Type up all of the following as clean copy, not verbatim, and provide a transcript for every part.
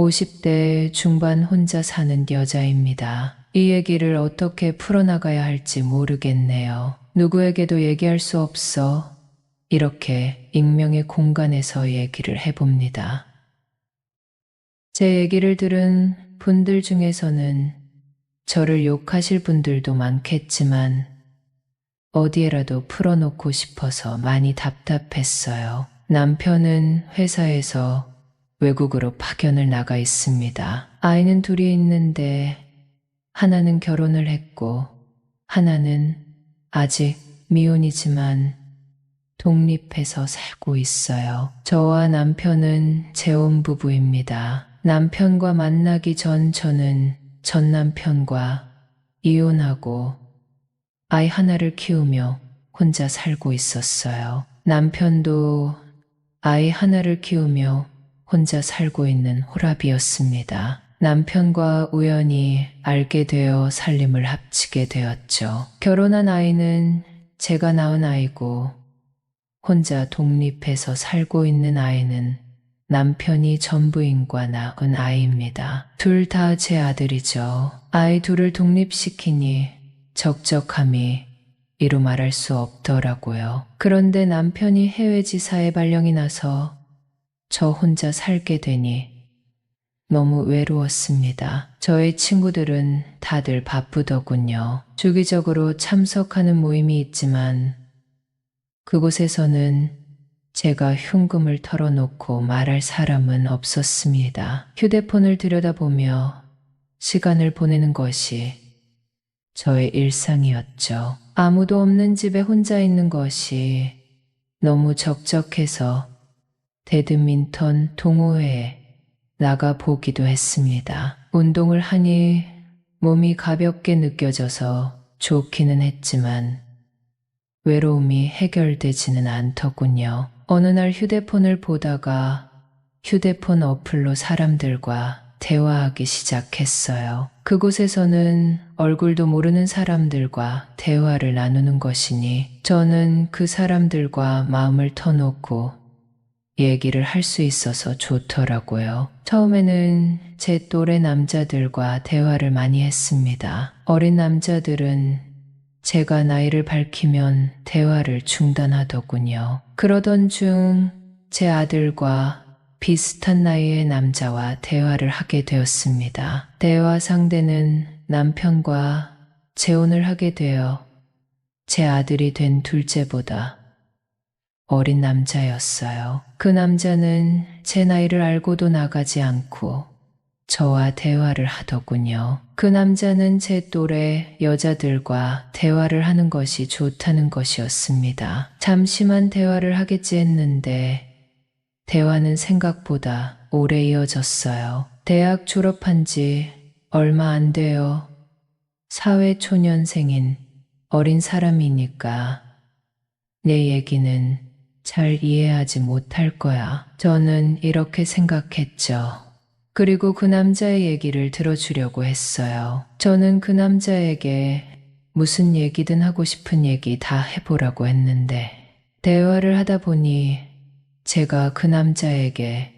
50대 중반 혼자 사는 여자입니다. 이 얘기를 어떻게 풀어나가야 할지 모르겠네요. 누구에게도 얘기할 수 없어 이렇게 익명의 공간에서 얘기를 해봅니다. 제 얘기를 들은 분들 중에서는 저를 욕하실 분들도 많겠지만 어디에라도 풀어놓고 싶어서 많이 답답했어요. 남편은 회사에서 외국으로 파견을 나가 있습니다. 아이는 둘이 있는데 하나는 결혼을 했고 하나는 아직 미혼이지만 독립해서 살고 있어요. 저와 남편은 재혼 부부입니다. 남편과 만나기 전 저는 전 남편과 이혼하고 아이 하나를 키우며 혼자 살고 있었어요. 남편도 아이 하나를 키우며 혼자 살고 있는 호랍이었습니다. 남편과 우연히 알게 되어 살림을 합치게 되었죠. 결혼한 아이는 제가 낳은 아이고 혼자 독립해서 살고 있는 아이는 남편이 전부인과 낳은 아이입니다. 둘 다 제 아들이죠. 아이 둘을 독립시키니 적적함이 이루 말할 수 없더라고요. 그런데 남편이 해외 지사에 발령이 나서 저 혼자 살게 되니 너무 외로웠습니다. 저의 친구들은 다들 바쁘더군요. 주기적으로 참석하는 모임이 있지만 그곳에서는 제가 흉금을 털어놓고 말할 사람은 없었습니다. 휴대폰을 들여다보며 시간을 보내는 것이 저의 일상이었죠. 아무도 없는 집에 혼자 있는 것이 너무 적적해서 배드민턴 동호회에 나가 보기도 했습니다. 운동을 하니 몸이 가볍게 느껴져서 좋기는 했지만 외로움이 해결되지는 않더군요. 어느 날 휴대폰을 보다가 휴대폰 어플로 사람들과 대화하기 시작했어요. 그곳에서는 얼굴도 모르는 사람들과 대화를 나누는 것이니 저는 그 사람들과 마음을 터놓고 얘기를 할 수 있어서 좋더라고요. 처음에는 제 또래 남자들과 대화를 많이 했습니다. 어린 남자들은 제가 나이를 밝히면 대화를 중단하더군요. 그러던 중 제 아들과 비슷한 나이의 남자와 대화를 하게 되었습니다. 대화 상대는 남편과 재혼을 하게 되어 제 아들이 된 둘째보다 어린 남자였어요. 그 남자는 제 나이를 알고도 나가지 않고 저와 대화를 하더군요. 그 남자는 제 또래 여자들과 대화를 하는 것이 좋다는 것이었습니다. 잠시만 대화를 하겠지 했는데 대화는 생각보다 오래 이어졌어요. 대학 졸업한 지 얼마 안 돼요. 사회초년생인 어린 사람이니까 내 얘기는 잘 이해하지 못할 거야. 저는 이렇게 생각했죠. 그리고 그 남자의 얘기를 들어주려고 했어요. 저는 그 남자에게 무슨 얘기든 하고 싶은 얘기 다 해보라고 했는데 대화를 하다 보니 제가 그 남자에게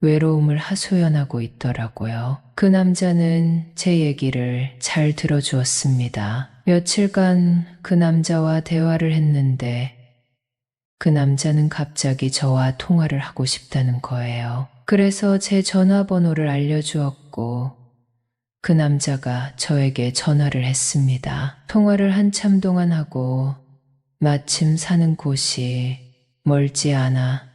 외로움을 하소연하고 있더라고요. 그 남자는 제 얘기를 잘 들어주었습니다. 며칠간 그 남자와 대화를 했는데 그 남자는 갑자기 저와 통화를 하고 싶다는 거예요. 그래서 제 전화번호를 알려주었고 그 남자가 저에게 전화를 했습니다. 통화를 한참 동안 하고 마침 사는 곳이 멀지 않아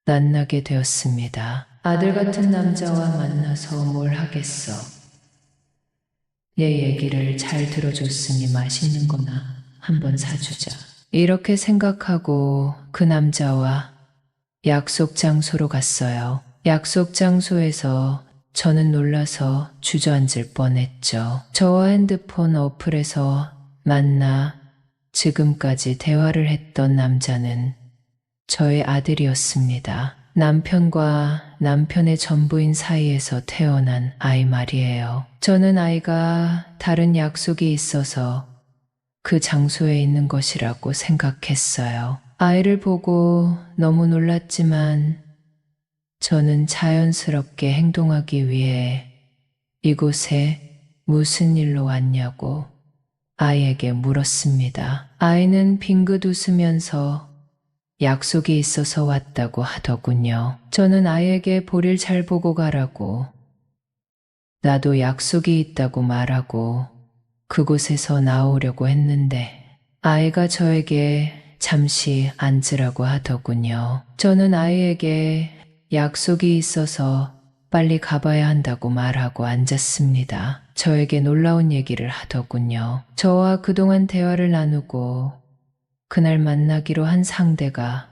만나게 되었습니다. 아들 같은 남자와 만나서 뭘 하겠어. 내 얘기를 잘 들어줬으니 맛있는 거나 한번 사주자. 이렇게 생각하고 그 남자와 약속 장소로 갔어요. 약속 장소에서 저는 놀라서 주저앉을 뻔했죠. 저와 핸드폰 어플에서 만나 지금까지 대화를 했던 남자는 저의 아들이었습니다. 남편과 남편의 전부인 사이에서 태어난 아이 말이에요. 저는 아이가 다른 약속이 있어서 그 장소에 있는 것이라고 생각했어요. 아이를 보고 너무 놀랐지만 저는 자연스럽게 행동하기 위해 이곳에 무슨 일로 왔냐고 아이에게 물었습니다. 아이는 빙긋 웃으면서 약속이 있어서 왔다고 하더군요. 저는 아이에게 볼일 잘 보고 가라고, 나도 약속이 있다고 말하고 그곳에서 나오려고 했는데 아이가 저에게 잠시 앉으라고 하더군요. 저는 아이에게 약속이 있어서 빨리 가봐야 한다고 말하고 앉았습니다. 저에게 놀라운 얘기를 하더군요. 저와 그동안 대화를 나누고 그날 만나기로 한 상대가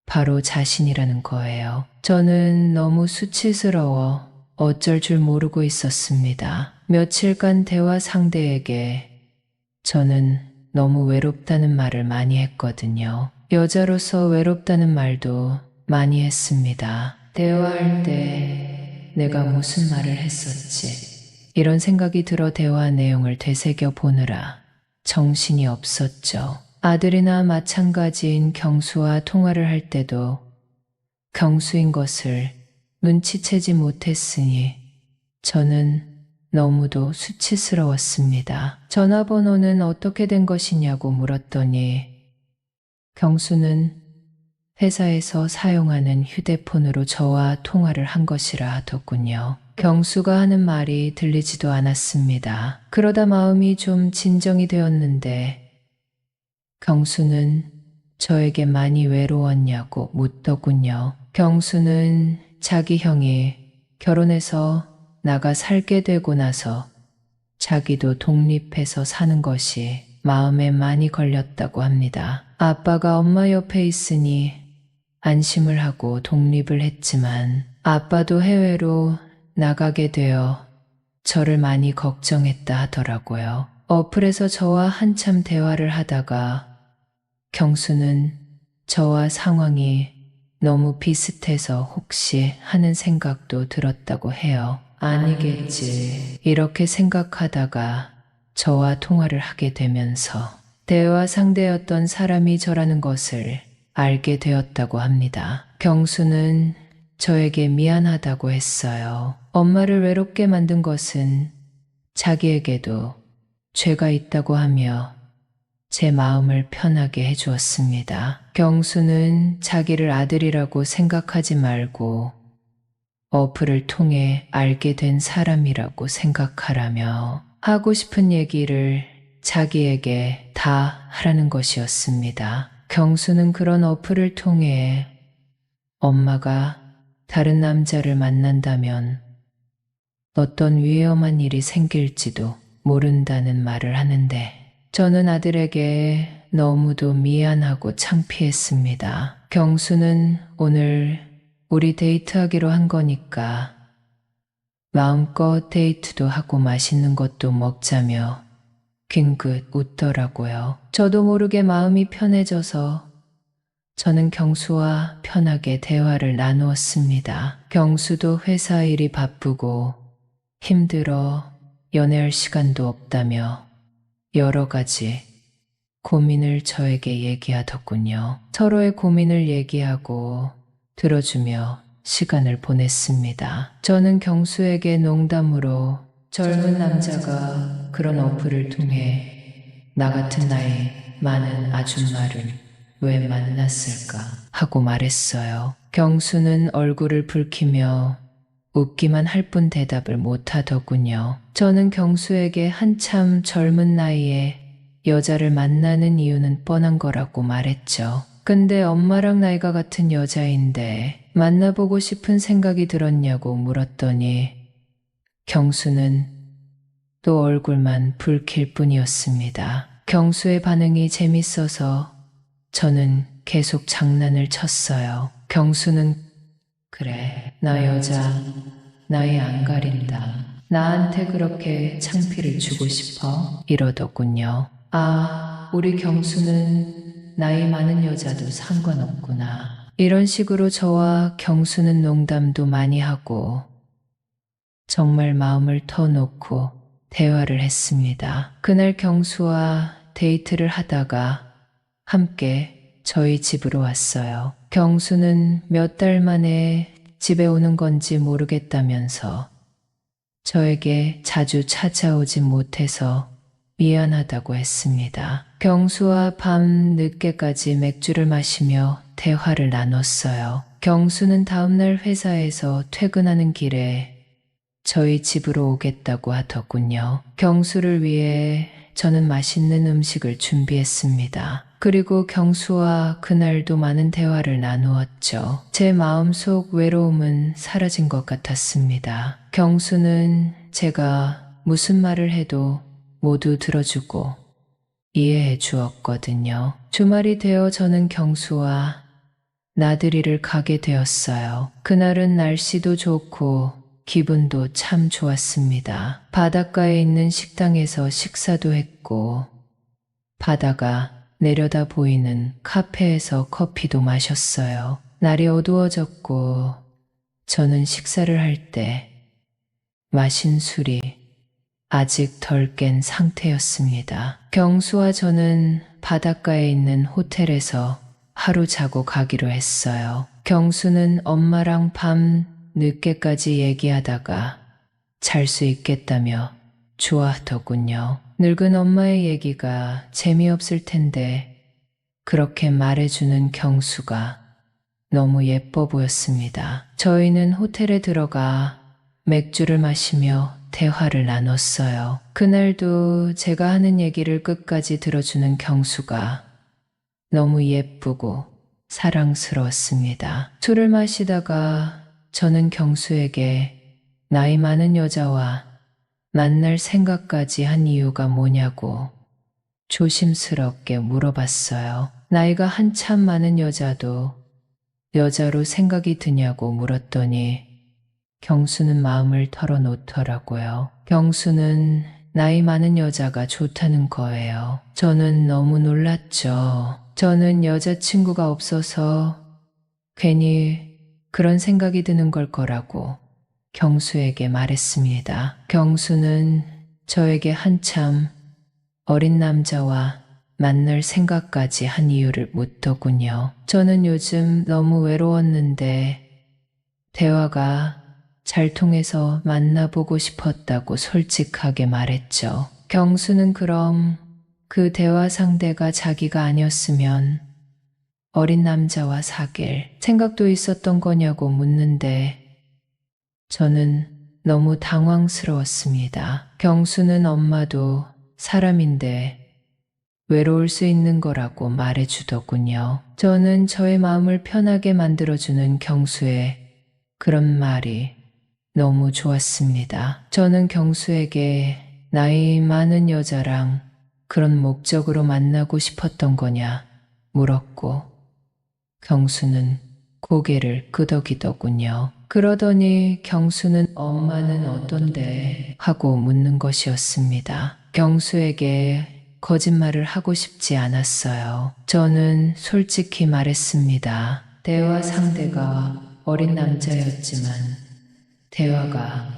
바로 자신이라는 거예요. 저는 너무 수치스러워 어쩔 줄 모르고 있었습니다. 며칠간 대화 상대에게 저는 너무 외롭다는 말을 많이 했거든요. 여자로서 외롭다는 말도 많이 했습니다. 대화할 때 내가 무슨 말을 했었지? 이런 생각이 들어 대화 내용을 되새겨 보느라 정신이 없었죠. 아들이나 마찬가지인 경수와 통화를 할 때도 경수인 것을 눈치채지 못했으니 저는 너무도 수치스러웠습니다. 전화번호는 어떻게 된 것이냐고 물었더니 경수는 회사에서 사용하는 휴대폰으로 저와 통화를 한 것이라 하더군요. 경수가 하는 말이 들리지도 않았습니다. 그러다 마음이 좀 진정이 되었는데 경수는 저에게 많이 외로웠냐고 묻더군요. 경수는 자기 형이 결혼해서 나가 살게 되고 나서 자기도 독립해서 사는 것이 마음에 많이 걸렸다고 합니다. 아빠가 엄마 옆에 있으니 안심을 하고 독립을 했지만 아빠도 해외로 나가게 되어 저를 많이 걱정했다 하더라고요. 어플에서 저와 한참 대화를 하다가 경수는 저와 상황이 너무 비슷해서 혹시 하는 생각도 들었다고 해요. 아니겠지. 이렇게 생각하다가 저와 통화를 하게 되면서 대화 상대였던 사람이 저라는 것을 알게 되었다고 합니다. 경수는 저에게 미안하다고 했어요. 엄마를 외롭게 만든 것은 자기에게도 죄가 있다고 하며 제 마음을 편하게 해주었습니다. 경수는 자기를 아들이라고 생각하지 말고 어플을 통해 알게 된 사람이라고 생각하라며 하고 싶은 얘기를 자기에게 다 하라는 것이었습니다. 경수는 그런 어플을 통해 엄마가 다른 남자를 만난다면 어떤 위험한 일이 생길지도 모른다는 말을 하는데 저는 아들에게 너무도 미안하고 창피했습니다. 경수는 오늘 우리 데이트하기로 한 거니까 마음껏 데이트도 하고 맛있는 것도 먹자며 뒹긋 웃더라고요. 저도 모르게 마음이 편해져서 저는 경수와 편하게 대화를 나누었습니다. 경수도 회사 일이 바쁘고 힘들어 연애할 시간도 없다며 여러 가지 고민을 저에게 얘기하더군요. 서로의 고민을 얘기하고 들어주며 시간을 보냈습니다. 저는 경수에게 농담으로 젊은 남자가 그런 어플을 통해 나 같은 나이 많은 아줌마를 왜 만났을까 하고 말했어요. 경수는 얼굴을 붉히며 웃기만 할 뿐 대답을 못하더군요. 저는 경수에게 한참 젊은 나이에 여자를 만나는 이유는 뻔한 거라고 말했죠. 근데 엄마랑 나이가 같은 여자인데 만나보고 싶은 생각이 들었냐고 물었더니 경수는 또 얼굴만 붉힐 뿐이었습니다. 경수의 반응이 재밌어서 저는 계속 장난을 쳤어요. 경수는 그래, 나 여자 나이 안 가린다. 나한테 그렇게 창피를 주고 싶어? 이러더군요. 아, 우리 경수는 나이 많은 여자도 상관없구나. 이런 식으로 저와 경수는 농담도 많이 하고 정말 마음을 터놓고 대화를 했습니다. 그날 경수와 데이트를 하다가 함께 저희 집으로 왔어요. 경수는 몇 달 만에 집에 오는 건지 모르겠다면서 저에게 자주 찾아오지 못해서 미안하다고 했습니다. 경수와 밤 늦게까지 맥주를 마시며 대화를 나눴어요. 경수는 다음날 회사에서 퇴근하는 길에 저희 집으로 오겠다고 하더군요. 경수를 위해 저는 맛있는 음식을 준비했습니다. 그리고 경수와 그날도 많은 대화를 나누었죠. 제 마음속 외로움은 사라진 것 같았습니다. 경수는 제가 무슨 말을 해도 모두 들어주고 이해해 주었거든요. 주말이 되어 저는 경수와 나들이를 가게 되었어요. 그날은 날씨도 좋고 기분도 참 좋았습니다. 바닷가에 있는 식당에서 식사도 했고 바다가 내려다 보이는 카페에서 커피도 마셨어요. 날이 어두워졌고 저는 식사를 할 때 마신 술이 아직 덜 깬 상태였습니다. 경수와 저는 바닷가에 있는 호텔에서 하루 자고 가기로 했어요. 경수는 엄마랑 밤 늦게까지 얘기하다가 잘 수 있겠다며 좋아하더군요. 늙은 엄마의 얘기가 재미없을 텐데 그렇게 말해주는 경수가 너무 예뻐 보였습니다. 저희는 호텔에 들어가 맥주를 마시며 대화를 나눴어요. 그날도 제가 하는 얘기를 끝까지 들어주는 경수가 너무 예쁘고 사랑스러웠습니다. 술을 마시다가 저는 경수에게 나이 많은 여자와 만날 생각까지 한 이유가 뭐냐고 조심스럽게 물어봤어요. 나이가 한참 많은 여자도 여자로 생각이 드냐고 물었더니 경수는 마음을 털어놓더라고요. 경수는 나이 많은 여자가 좋다는 거예요. 저는 너무 놀랐죠. 저는 여자친구가 없어서 괜히 그런 생각이 드는 걸 거라고 경수에게 말했습니다. 경수는 저에게 한참 어린 남자와 만날 생각까지 한 이유를 묻더군요. 저는 요즘 너무 외로웠는데 대화가 잘 통해서 만나보고 싶었다고 솔직하게 말했죠. 경수는 그럼 그 대화 상대가 자기가 아니었으면 어린 남자와 사귈 생각도 있었던 거냐고 묻는데 저는 너무 당황스러웠습니다. 경수는 엄마도 사람인데 외로울 수 있는 거라고 말해주더군요. 저는 저의 마음을 편하게 만들어주는 경수의 그런 말이 너무 좋았습니다. 저는 경수에게 나이 많은 여자랑 그런 목적으로 만나고 싶었던 거냐 물었고 경수는 고개를 끄덕이더군요. 그러더니 경수는 엄마는 어떤데? 하고 묻는 것이었습니다. 경수에게 거짓말을 하고 싶지 않았어요. 저는 솔직히 말했습니다. 대화 상대가 어린 남자였지만 대화가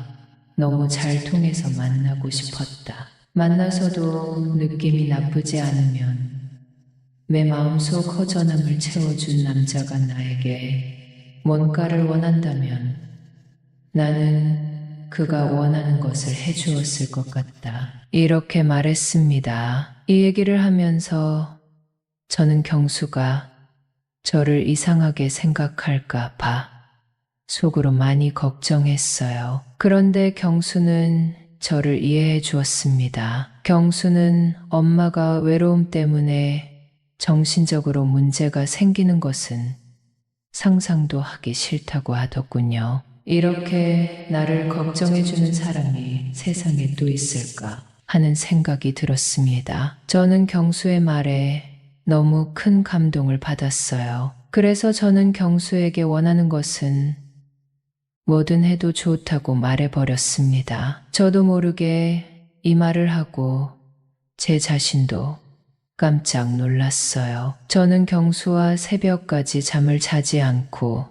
너무 잘 통해서 만나고 싶었다. 만나서도 느낌이 나쁘지 않으면 내 마음속 허전함을 채워준 남자가 나에게 뭔가를 원한다면 나는 그가 원하는 것을 해주었을 것 같다. 이렇게 말했습니다. 이 얘기를 하면서 저는 경수가 저를 이상하게 생각할까 봐 속으로 많이 걱정했어요. 그런데 경수는 저를 이해해 주었습니다. 경수는 엄마가 외로움 때문에 정신적으로 문제가 생기는 것은 상상도 하기 싫다고 하더군요. 이렇게 나를 걱정해주는 사람이 세상에 또 있을까 하는 생각이 들었습니다. 저는 경수의 말에 너무 큰 감동을 받았어요. 그래서 저는 경수에게 원하는 것은 뭐든 해도 좋다고 말해버렸습니다. 저도 모르게 이 말을 하고 제 자신도 깜짝 놀랐어요. 저는 경수와 새벽까지 잠을 자지 않고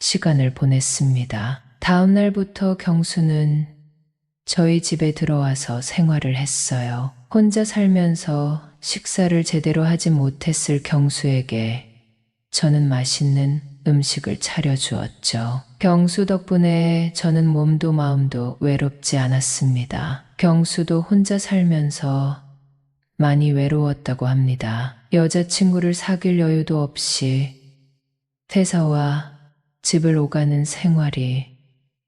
시간을 보냈습니다. 다음 날부터 경수는 저희 집에 들어와서 생활을 했어요. 혼자 살면서 식사를 제대로 하지 못했을 경수에게 저는 맛있는 음식을 차려주었죠. 경수 덕분에 저는 몸도 마음도 외롭지 않았습니다. 경수도 혼자 살면서 많이 외로웠다고 합니다. 여자친구를 사귈 여유도 없이 회사와 집을 오가는 생활이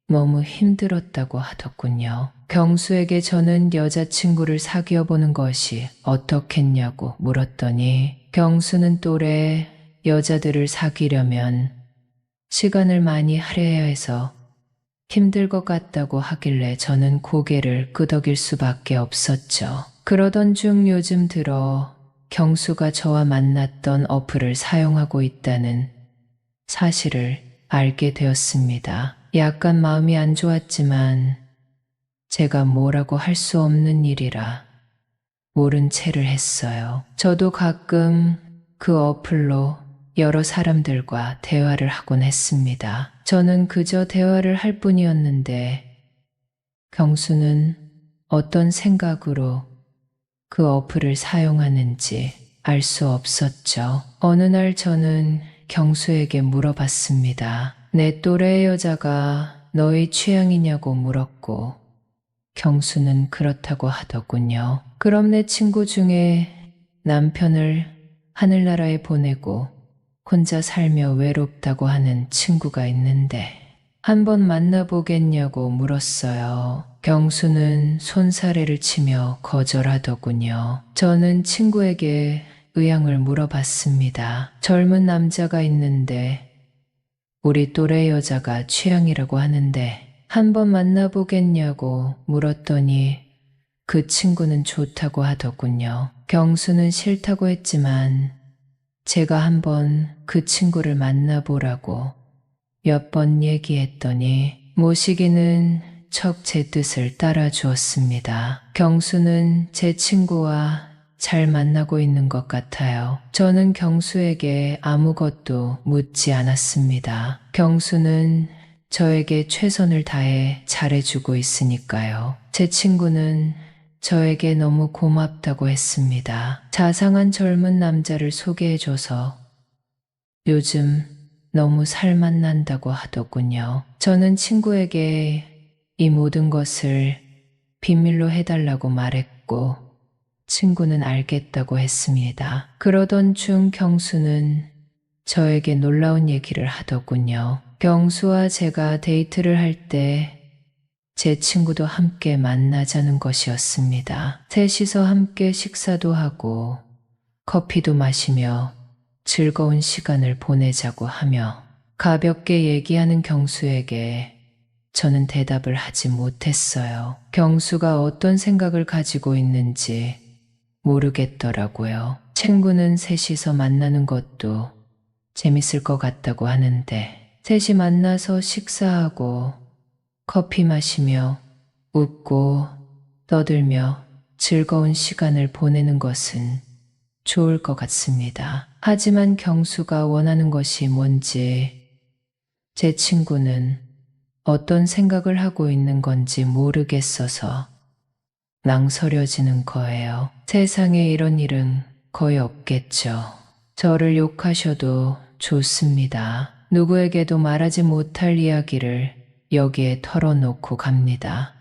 너무 힘들었다고 하더군요. 경수에게 저는 여자친구를 사귀어 보는 것이 어떻겠냐고 물었더니 경수는 또래 여자들을 사귀려면 시간을 많이 할애해야 해서 힘들 것 같다고 하길래 저는 고개를 끄덕일 수밖에 없었죠. 그러던 중 요즘 들어 경수가 저와 만났던 어플을 사용하고 있다는 사실을 알게 되었습니다. 약간 마음이 안 좋았지만 제가 뭐라고 할 수 없는 일이라 모른 채를 했어요. 저도 가끔 그 어플로 여러 사람들과 대화를 하곤 했습니다. 저는 그저 대화를 할 뿐이었는데 경수는 어떤 생각으로 그 어플을 사용하는지 알 수 없었죠. 어느 날 저는 경수에게 물어봤습니다. 내 또래의 여자가 너의 취향이냐고 물었고 경수는 그렇다고 하더군요. 그럼 내 친구 중에 남편을 하늘나라에 보내고 혼자 살며 외롭다고 하는 친구가 있는데 한번 만나보겠냐고 물었어요. 경수는 손사래를 치며 거절하더군요. 저는 친구에게 의향을 물어봤습니다. 젊은 남자가 있는데 우리 또래 여자가 취향이라고 하는데 한번 만나보겠냐고 물었더니 그 친구는 좋다고 하더군요. 경수는 싫다고 했지만 제가 한번 그 친구를 만나보라고 몇 번 얘기했더니 모시기는 척 제 뜻을 따라 주었습니다. 경수는 제 친구와 잘 만나고 있는 것 같아요. 저는 경수에게 아무것도 묻지 않았습니다. 경수는 저에게 최선을 다해 잘해주고 있으니까요. 제 친구는 저에게 너무 고맙다고 했습니다. 자상한 젊은 남자를 소개해줘서 요즘 너무 살만 난다고 하더군요. 저는 친구에게 이 모든 것을 비밀로 해달라고 말했고 친구는 알겠다고 했습니다. 그러던 중 경수는 저에게 놀라운 얘기를 하더군요. 경수와 제가 데이트를 할 때 제 친구도 함께 만나자는 것이었습니다. 셋이서 함께 식사도 하고 커피도 마시며 즐거운 시간을 보내자고 하며 가볍게 얘기하는 경수에게 저는 대답을 하지 못했어요. 경수가 어떤 생각을 가지고 있는지 모르겠더라고요. 친구는 셋이서 만나는 것도 재밌을 것 같다고 하는데 셋이 만나서 식사하고 커피 마시며 웃고 떠들며 즐거운 시간을 보내는 것은 좋을 것 같습니다. 하지만 경수가 원하는 것이 뭔지 제 친구는 어떤 생각을 하고 있는 건지 모르겠어서 낭설해지는 거예요. 세상에 이런 일은 거의 없겠죠. 저를 욕하셔도 좋습니다. 누구에게도 말하지 못할 이야기를 여기에 털어놓고 갑니다.